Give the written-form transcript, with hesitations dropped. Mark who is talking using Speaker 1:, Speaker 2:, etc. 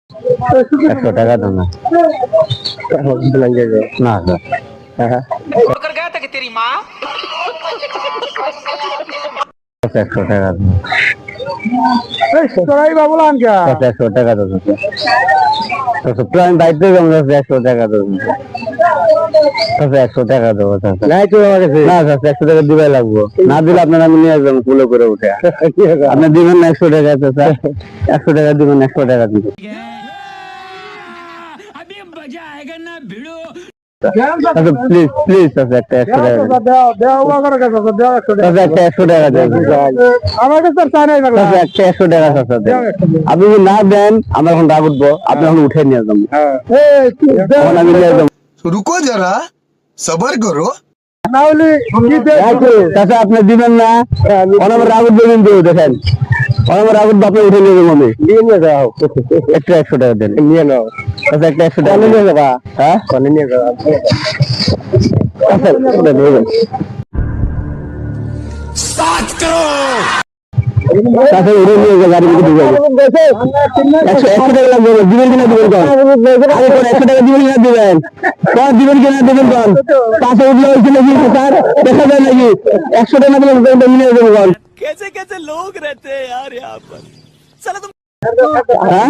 Speaker 1: 100 টাকা দাও না। না স্যার,
Speaker 2: कर गया था कि तेरी माँ
Speaker 1: 100 টাকা দাও।
Speaker 3: তোরাই বাবুলান কে
Speaker 1: 100 টাকা দাও। আমি বাইতে যাবো, 100 টাকা দাও। 100 টাকা দেবো।
Speaker 3: নাই তো আমার কাছে
Speaker 1: না স্যার, 100 টাকা দিবাই লাগবো, না দিলে আপনার আমি নিয়ে যাবো কুলো করে উঠে। আপনি দিবেন না 100 টাকা? তো স্যার 100 টাকা দিবেন, 100 টাকা দিবেন। প্লিজ প্লিজ একটা 100 টাকা দেন। একটা 100 টাকা দেন।
Speaker 3: আমার কাছে চাই নাই
Speaker 1: একটা 100 টাকা দেন। আপনি যদি না দেন আমার এখন রাগ উঠবো, আপনি এখন উঠে নিয়ে যাবো। এখন আমি নিয়ে যাবো।
Speaker 4: रुको जरा सबर करो।
Speaker 3: না হলে
Speaker 1: চাচা আপনি দিবেন না, আমার রাগ উঠবে কিন্তু। দেখেন আমার রাগ উঠবে, আপনি উঠে নিয়ে যাবো। আমি
Speaker 3: নিয়ে যাও
Speaker 1: একটা 100 টাকা দেন।
Speaker 3: নিয়ে নাও
Speaker 1: আচ্ছা একটা 100 টাকা
Speaker 3: নিয়ে যাবা
Speaker 1: হ্যাঁ
Speaker 3: নিয়ে যাবা
Speaker 1: আচ্ছা এটা দিয়ে দেন। তারপরে উড়ে নিয়ে যাবো, গাড়ি থেকে ঢুকে যাবো। 100 টাকা লাগবে, দিবেন কিনা দিবেন কন? আরে কোন 100 টাকা দিবেন কিনা দিবেন? কন দিবেন কিনা দিবেন কন? পাশে উঠলে হয়েছে নাকি স্যার? দেখা যায় নাকি? 100 টাকা দিবেন নিয়ে যাবো কন?
Speaker 2: कैसे कैसे लोग रहते हैं यार यहाँ पर साला तुम
Speaker 1: হ্যাঁ